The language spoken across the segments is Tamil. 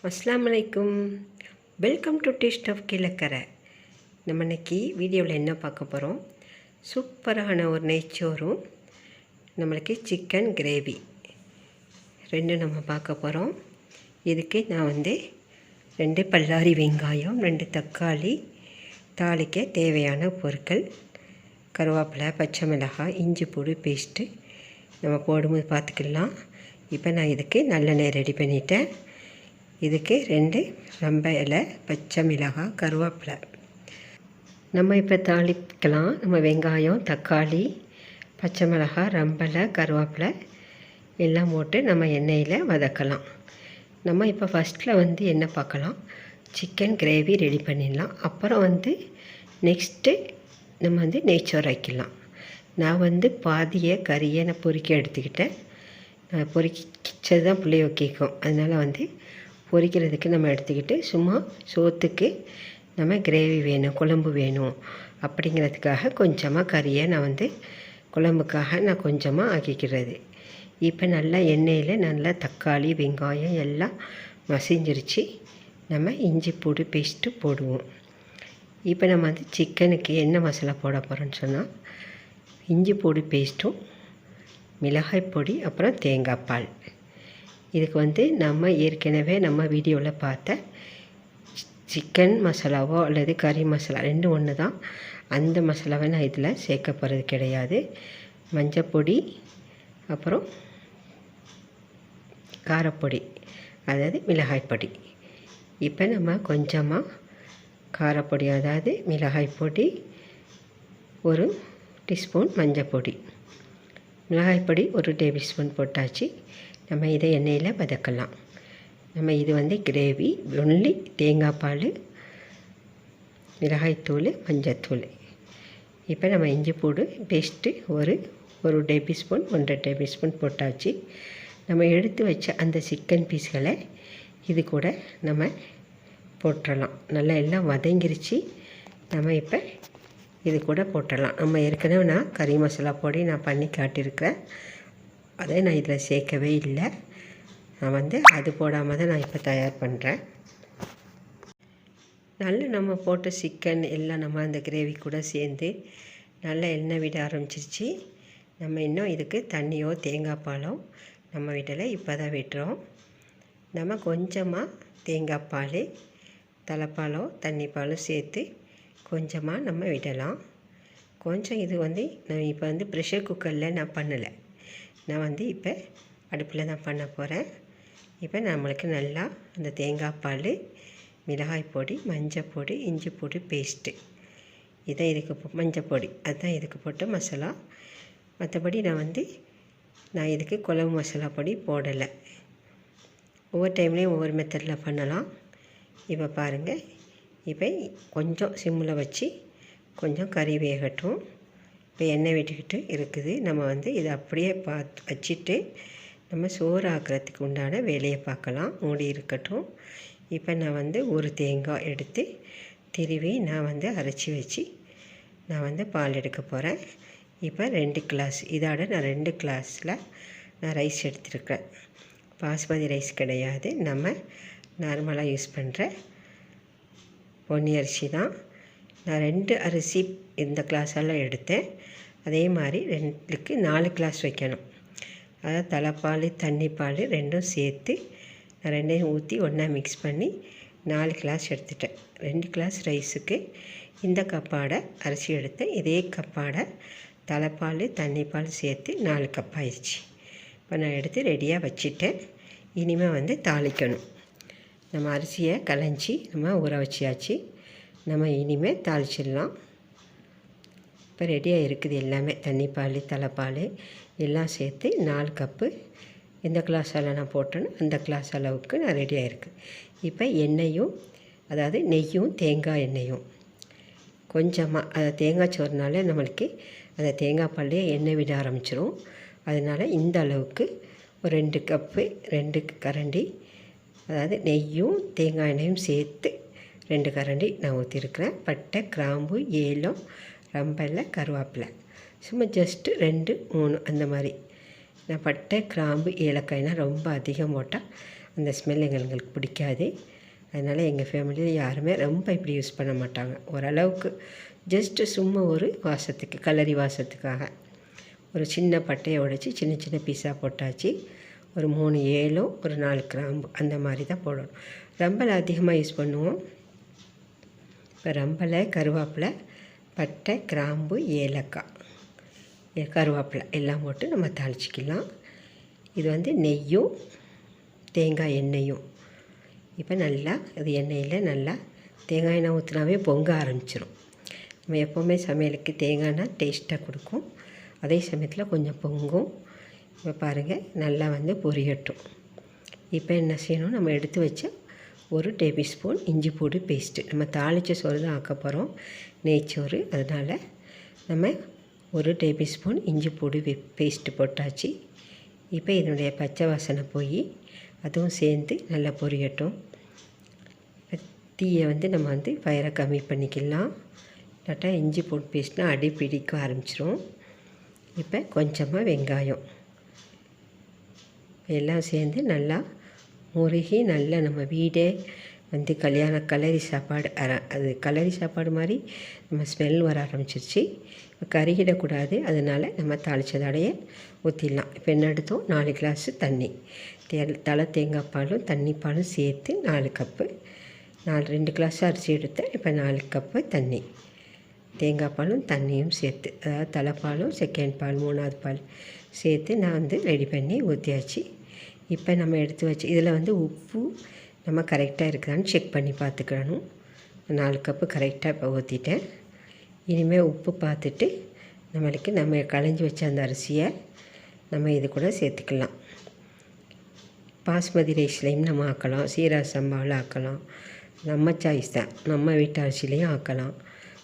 அஸ்ஸலாமு அலைக்கும். Welcome to taste of Kilakarai. நம்ம இன்றைக்கி வீடியோவில் என்ன பார்க்க போகிறோம், சூப்பரான ஒரு நெய்ச்சோறும் நம்மளுக்கு சிக்கன் கிரேவி ரெண்டும் நம்ம பார்க்க போகிறோம். இதுக்கு நான் 2 பல்லாரி வெங்காயம், 2 தக்காளி, தாளிக்க தேவையான பொருட்கள் கருவேப்பிலை, பச்சை மிளகாய், இஞ்சி பூண்டு பேஸ்ட்டு நம்ம போடும்போது பார்த்துக்கலாம். இப்போ நான் இதுக்கு நல்லெண்ணெய் ரெடி பண்ணிட்டேன். இதுக்கு 2 ரம்ப இலை, பச்சை மிளகாய், கருவேப்பிலை நம்ம இப்போ தாளிக்கலாம். நம்ம வெங்காயம், தக்காளி, பச்சை மிளகாய், ரம்பலை, கருவேப்பிலை எல்லாம் போட்டு நம்ம எண்ணெயில் வதக்கலாம். நம்ம இப்போ ஃபஸ்ட்டில் என்ன பார்க்கலாம், சிக்கன் கிரேவி ரெடி பண்ணிடலாம். அப்புறம் நெக்ஸ்ட்டு நம்ம நெய்ச்சோறு வைக்கலாம். நான் பாதியை கறியை நான் பொரிக்க எடுத்துக்கிட்டேன். நான் பொரிச்சது தான் பிள்ளைய கேட்கும், அதனால் பொரிக்கிறதுக்கு நம்ம எடுத்துக்கிட்டு சும்மா சோத்துக்கு நம்ம கிரேவி வேணும், குழம்பு வேணும் அப்படிங்கிறதுக்காக கொஞ்சமாக கறியை நான் குழம்புக்காக நான் கொஞ்சமாக ஆக்கிக்கிறது. இப்போ நல்லா எண்ணெயில் நல்லா தக்காளி, வெங்காயம் எல்லாம் மசிஞ்சிருச்சு. நம்ம இஞ்சி பூண்டு பேஸ்ட்டு போடுவோம். இப்போ நம்ம சிக்கனுக்கு என்ன மசாலா போட போகிறோன்னு சொன்னால், இஞ்சி பூண்டு பேஸ்ட்டும், மிளகாய் பொடி, அப்புறம் தேங்காய் பால். இதுக்கு நம்ம ஏற்கனவே நம்ம வீடியோவில் பார்த்த சிக்கன் மசாலாவோ அல்லது கறி மசாலா ரெண்டும் ஒன்று தான். அந்த மசாலாவை நான் இதில் சேர்க்க போகிறது கிடையாது. மஞ்சப்பொடி, அப்புறம் காரப்பொடி, அதாவது மிளகாய் பொடி. இப்போ நம்ம கொஞ்சமாக காரப்பொடி, அதாவது மிளகாய் பொடி, 1 டீஸ்பூன் மஞ்சப்பொடி, மிளகாய் பொடி 1 டேபிள் ஸ்பூன் போட்டாச்சு. நம்ம இதை எண்ணெயில் வதக்கலாம். நம்ம இது கிரேவி ஒன்லி தேங்காய் பால், மிளகாய்த்தூள், மஞ்சத்தூள். இப்போ நம்ம இஞ்சி பூண்டு பேஸ்ட்டு ஒரு டேபிள் ஸ்பூன், 1.5 டேபிள் ஸ்பூன் போட்டாச்சு. நம்ம எடுத்து வச்ச அந்த சிக்கன் பீஸ்களை இது கூட நம்ம போட்டுடலாம். நல்லா எல்லாம் வதங்கிருச்சு. நம்ம இப்போ இது கூட போட்டுடலாம். நம்ம ஏற்கனவே நான் கறி மசாலா பொடி நான் பண்ணி காட்டியிருக்கிறேன், அதை நான் இதில் சேர்க்கவே இல்லை. நான் அது போடாமல் தான் நான் இப்போ தயார் பண்ணுறேன். நல்லா நம்ம போட்ட சிக்கன் எல்லாம் நம்ம அந்த கிரேவி கூட சேர்ந்து நல்லா எண்ணெய் விட ஆரம்பிச்சிருச்சு. நம்ம இன்னும் இதுக்கு தண்ணியோ தேங்காய் பாலோ நம்ம விடலை, இப்போ தான் விட்டுறோம். நம்ம கொஞ்சமாக தேங்காய் பால், தலைப்பாலோ தண்ணி பாலோ சேர்த்து கொஞ்சமாக நம்ம விடலாம். கொஞ்சம் இது நான் இப்போ ப்ரெஷர் குக்கரில் நான் பண்ணலை. நான் இப்போ அடுப்பில் தான் பண்ண போகிறேன். இப்போ நம்மளுக்கு நல்லா அந்த தேங்காய் பால், மிளகாய் பொடி, மஞ்சள் பொடி, இஞ்சி பூண்டு பேஸ்ட்டு, இதான் இதுக்கு மஞ்சள் பொடி, அதுதான் இதுக்கு போட்ட மசாலா. மற்றபடி நான் இதுக்கு குழம்பு மசாலா பொடி போடலை. ஒவ்வொரு டைம்லேயும் ஒவ்வொரு மெத்தடில் பண்ணலாம். இப்போ பாருங்கள், இப்போ கொஞ்சம் சிம்மில் வச்சு கொஞ்சம் கறி வேகட்டும். இப்போ எண்ணெய் விட்டுக்கிட்டு இருக்குது. நம்ம இதை அப்படியே வச்சுட்டு நம்ம சோறு ஆக்கிறதுக்கு உண்டான வேலையை பார்க்கலாம். மூடி இருக்கட்டும். இப்போ நான் ஒரு தேங்காய் எடுத்து திருவி நான் அரைச்சி வச்சு நான் பால் எடுக்க போகிறேன். இப்போ 2 கிளாஸ், இதோட நான் 2 கிளாஸில் நான் ரைஸ் எடுத்துருக்கிறேன். பாஸ்மதி ரைஸ் கிடையாது, நம்ம நார்மலாக யூஸ் பண்ணுற பொன்னி அரிசி தான். நான் 2 அரிசி இந்த கிளாஸெல்லாம் எடுத்தேன். அதே மாதிரி 2க்கு 4 கிளாஸ் வைக்கணும். அதாவது தலைப்பால், தண்ணி பால் ரெண்டும் சேர்த்து நான் 2ஐயும் ஊற்றி ஒன்றா மிக்ஸ் பண்ணி 4 கிளாஸ் எடுத்துட்டேன். 2 கிளாஸ் ரைஸுக்கு இந்த கப்பாடை அரிசி எடுத்தேன். இதே கப்பாடை தலைப்பால், தண்ணி பால் சேர்த்து 4 கப் ஆயிடுச்சு. இப்போ நான் எடுத்து ரெடியாக வச்சுட்டேன். இனிமேல் தாளிக்கணும். நம்ம அரிசியை களைஞ்சி நம்ம ஊற வச்சியாச்சு. நம்ம இனிமேல் தாளிச்சிடலாம். இப்போ ரெடியாக இருக்குது எல்லாமே. தண்ணி பால், தலைப்பால் எல்லாம் சேர்த்து 4 கப்பு எந்த கிளாஸ் அளவு நான் போட்டேன்னு அந்த கிளாஸ் அளவுக்கு நான் ரெடியாக இருக்குது. இப்போ எண்ணெயும், அதாவது நெய்யும் தேங்காய் எண்ணெயும் கொஞ்சமாக, அதை தேங்காய் சோறுனால நம்மளுக்கு அந்த தேங்காய் பால்லே எண்ணெய் விட ஆரம்பிச்சிரும். அதனால் இந்த அளவுக்கு ஒரு 2 கப்பு 2 கரண்டி, அதாவது நெய்யும் தேங்காய் எண்ணெயும் சேர்த்து 2 கரண்டி நான் ஊற்றிருக்கிறேன். பட்டை, கிராம்பு, ஏலம், ரம்பலை, கருவேப்பிலை சும்மா ஜஸ்ட்டு 2, 3 அந்த மாதிரி. நான் பட்டை, கிராம்பு, ஏலக்காய்னால் ரொம்ப அதிகம் போட்டால் அந்த ஸ்மெல் எங்களுக்கு பிடிக்காது. அதனால் எங்கள் ஃபேமிலியில் யாருமே ரொம்ப இப்படி யூஸ் பண்ண மாட்டாங்க. ஓரளவுக்கு ஜஸ்ட்டு சும்மா ஒரு வாசத்துக்கு, கலரி வாசத்துக்காக ஒரு சின்ன பட்டையை உடைச்சி சின்ன சின்ன பீஸாக போட்டாச்சு. ஒரு 3 ஏலம், ஒரு 4 கிராம்பு அந்த மாதிரி தான் போடணும். ரம்பலை அதிகமாக யூஸ் பண்ணுவோம். இப்போ ரம்பலை, கருவேப்பிலை, பட்டை, கிராம்பு, ஏலக்காய், கருவேப்பிலை எல்லாம் போட்டு நம்ம தாளிச்சிக்கலாம். இது நெய்யும் தேங்காய் எண்ணெயும். இப்போ நல்லா அது எண்ணெயில் நல்லா தேங்காய் எண்ணெய் ஊற்றினாவே பொங்க ஆரம்பிச்சிடும். நம்ம எப்போவுமே சமையலுக்கு தேங்காய்னா டேஸ்ட்டாக கொடுக்கும். அதே சமயத்தில் கொஞ்சம் பொங்கும். இப்போ பாருங்கள் நல்லா பொரியட்டும். இப்போ என்ன செய்யணும், நம்ம எடுத்து வச்ச 1 டேபிள் ஸ்பூன் இஞ்சி பூண்டு பேஸ்ட்டு. நம்ம தாளித்த சோறு தான் ஆக்க போகிறோம், நெய்ச்சோறு. அதனால் நம்ம 1 டேபிள் ஸ்பூன் இஞ்சி பூண்டு பேஸ்ட்டு போட்டாச்சு. இப்போ இதனுடைய பச்சை வாசனை போய் அதுவும் சேர்ந்து நல்லா பொரியட்டும். தீயை நம்ம ஃபயரை கம்மி பண்ணிக்கலாம். இல்லாட்டா இஞ்சி பூண்டு பேஸ்ட்னால் அடி பிடிக்க ஆரம்பிச்சிரும். இப்போ கொஞ்சமாக வெங்காயம் எல்லாம் சேர்ந்து நல்லா முருகி நல்லா நம்ம வீடே கலரி சாப்பாடு அது கலரி சாப்பாடு மாதிரி நம்ம ஸ்மெல் வர ஆரம்பிச்சிருச்சு. இப்போ கருகிடக்கூடாது, அதனால் நம்ம தாளித்ததோடைய ஊற்றிடலாம். இப்போ என்ன எடுத்தோம், 4 கிளாஸு தண்ணி, தலை தேங்காய் பாலும் தண்ணி பாலும் சேர்த்து 4 கப்பு. 2 கிளாஸ் அரிசி எடுத்தேன். இப்போ 4 கப்பு தண்ணி, தேங்காய் பாலும் தண்ணியும் சேர்த்து, அதாவது தலைப்பாலும் செகண்ட் பால் 3வது பால் சேர்த்து நான் ரெடி பண்ணி ஊற்றியாச்சு. இப்போ நம்ம எடுத்து வச்சு இதில் உப்பு நம்ம கரெக்டாக இருக்குதான்னு செக் பண்ணி பார்த்துக்கணும். 4 கப்பு கரெக்டாக இப்போ ஊற்றிட்டேன். இனிமேல் உப்பு பார்த்துட்டு நம்ம களைஞ்சி வச்ச அந்த அரிசியை நம்ம இது கூட சேர்த்துக்கலாம். பாஸ்மதி ரைஸ்லேயும் நம்ம ஆக்கலாம், சீரக சம்பாவில் ஆக்கலாம். நம்ம சாய்ஸ் தான். நம்ம வீட்டு அரிசிலையும் ஆக்கலாம்,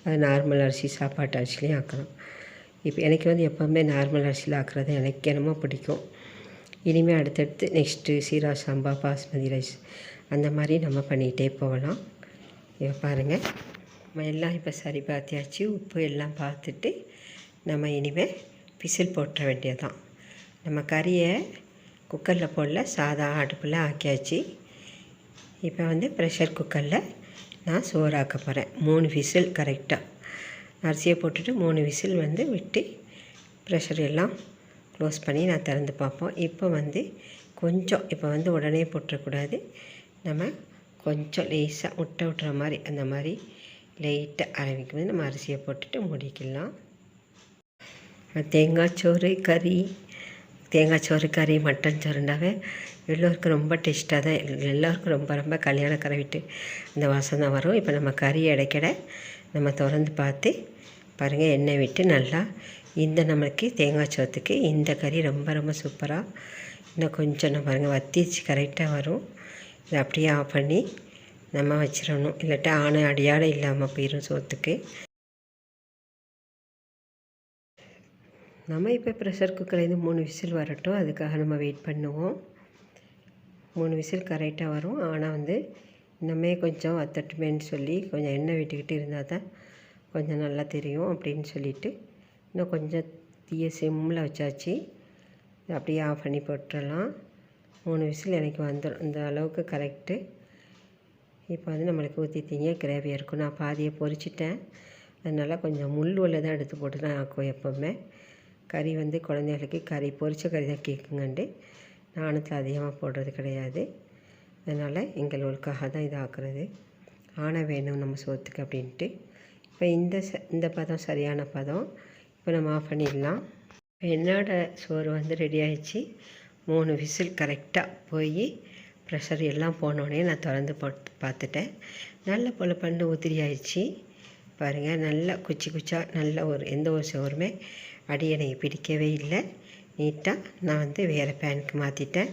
அது நார்மல் அரிசி சாப்பாட்டு அரிசிலையும் ஆக்கலாம். இப்போ எனக்கு எப்போவுமே நார்மல் அரிசியில் ஆக்குறது எனக்கு என்னமோ பிடிக்கும். இனிமேல் அடுத்தடுத்து நெக்ஸ்ட்டு சீரக சம்பா, பாஸ்மதி ரைஸ் அந்த மாதிரி நம்ம பண்ணிகிட்டே போகலாம். இப்போ பாருங்கள், நம்ம எல்லாம் இப்போ சரி பார்த்தியாச்சு. உப்பு எல்லாம் பார்த்துட்டு நம்ம இனிமேல் விசில் போட்டுற வேண்டியதான். நம்ம கறியை குக்கரில் போடல, சாதா அடுப்பில் ஆக்கியாச்சு. இப்போ ப்ரெஷர் குக்கரில் நான் சோறாக்க போகிறேன். 3 விசில் கரெக்டாக அரிசியை போட்டுட்டு 3 விசில் விட்டு ப்ரெஷர் எல்லாம் க்ளோஸ் பண்ணி நான் திறந்து பார்ப்போம். இப்போ கொஞ்சம் இப்போ உடனே போட்டுறக்கூடாது. நம்ம கொஞ்சம் லேசாக முட்டை விட்டுற மாதிரி அந்த மாதிரி லைட்டாக ஆரம்பிக்கும்போது நம்ம அரிசியை போட்டுட்டு மூடிக்கலாம். தேங்காய் சோறு கறி மட்டன் சோறுண்டாவே எல்லோருக்கும் ரொம்ப டேஸ்ட்டாக தான், எல்லோருக்கும் ரொம்ப ரொம்ப கல்யாணக்கரை விட்டு அந்த வாசம் தான் வரும். இப்போ நம்ம கறி இடைக்கிட நம்ம திறந்து பார்த்து பாருங்கள், எண்ணெய் விட்டு நல்லா நம்மளுக்கு தேங்காய் சோத்துக்கு இந்த கறி ரொம்ப ரொம்ப சூப்பராக இன்னும் கொஞ்சம் நம்ம பாருங்கள் வத்திச்சு கரெக்டாக வரும். இதை அப்படியே ஆஃப் பண்ணி நம்ம வச்சிடணும், இல்லாட்டா அடியாட இல்லாமல் போயிடும் சோத்துக்கு. நம்ம இப்போ ப்ரெஷர் குக்கர்லேருந்து 3 விசில் வரட்டும், அதுக்காக நம்ம வெயிட் பண்ணுவோம். 3 விசில் கரெக்டாக வரும். ஆனால் இன்னமே கொஞ்சம் வத்தட்டுமேன்னு சொல்லி கொஞ்சம் எண்ணெய் விட்டுக்கிட்டு இருந்தால் தான் கொஞ்சம் நல்லா தெரியும் அப்படின்னு சொல்லிவிட்டு இன்னும் கொஞ்சம் தீயை சிம்மில் வச்சாச்சு. அப்படியே ஆஃப் பண்ணி போட்டுடலாம். 3 விசில் எனக்கு வந்துடும், இந்த அளவுக்கு கரெக்டு. இப்போ நம்மளுக்கு ஊற்றிட்டீங்க கிரேவியாக இருக்கும். நான் பாதியை பொரிச்சிட்டேன், அதனால் கொஞ்சம் முள் தான் எடுத்து போட்டு தான் ஆக்குவோம். எப்போவுமே கறி குழந்தைகளுக்கு கறி பொரிச்ச கறி தான் கேட்குங்கண்டு நாணத்தில் அதிகமாக போடுறது கிடையாது. அதனால் எங்களுக்காக தான் இது ஆக்குறது. வேணும் நம்ம சோத்துக்கு அப்படின்ட்டு. இப்போ இந்த பதம் சரியான பதம். இப்போ நம்ம ஆஃப் பண்ணிடலாம். என்னோடய சோறு ரெடி ஆகிடுச்சு. 3 விசில் கரெக்டாக போய் ப்ரெஷர் எல்லாம் போனோடனே நான் திறந்து போட்டு பார்த்துட்டேன். நல்ல பொல உதிரி ஆயிடுச்சு பாருங்கள். நல்லா குச்சா நல்ல எந்த ஒரு சோறுமே அடி எனக்கு பிடிக்கவே இல்லை. நீட்டாக நான் வேறு பேனுக்கு மாற்றிட்டேன்.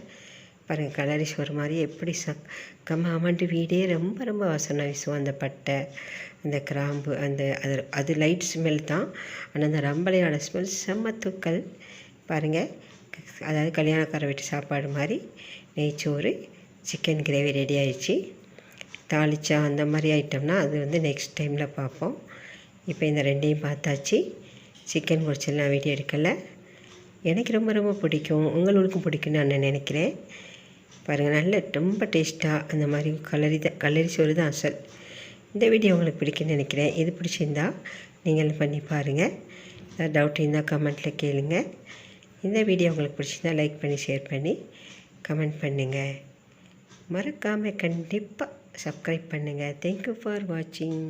பாருங்கள், கலரி சோறு மாதிரி எப்படி அமண்டு வீடே ரொம்ப ரொம்ப வாசனை வீசும். அந்த பட்டை, அந்த கிராம்பு, அது லைட் ஸ்மெல் தான். ஆனால் அந்த ரம்பளையோட ஸ்மெல் செம்ம தூக்கல் பாருங்கள். அதாவது கல்யாணக்கார வீட்டு சாப்பாடு மாதிரி நெய்ச்சோறு, சிக்கன் கிரேவி ரெடி ஆயிடுச்சு. தாளிச்சா அந்த மாதிரி ஐட்டம்னா அது நெக்ஸ்ட் டைமில் பார்ப்போம். இப்போ இந்த ரெண்டையும் பார்த்தாச்சு. சிக்கன் பொரிச்செல்லாம் வீடியோ எடுக்கலை. எனக்கு ரொம்ப ரொம்ப பிடிக்கும், உங்களுக்கும் பிடிக்கும்னு நான் நினைக்கிறேன். பாருங்கள், நல்ல ரொம்ப டேஸ்ட்டாக அந்த மாதிரி கலரி சோறு தான் அசல். இந்த வீடியோ உங்களுக்கு பிடிக்குன்னு நினைக்கிறேன். இது பிடிச்சிருந்தா நீங்கள் பண்ணி பாருங்கள். ஏதாவது டவுட் இருந்தால் கமெண்ட்டில் கேளுங்க. இந்த வீடியோ உங்களுக்கு பிடிச்சிருந்தா லைக் பண்ணி ஷேர் பண்ணி கமெண்ட் பண்ணுங்கள். மறக்காமல் கண்டிப்பாக சப்ஸ்கிரைப் பண்ணுங்கள். தேங்க்யூ ஃபார் வாட்சிங்.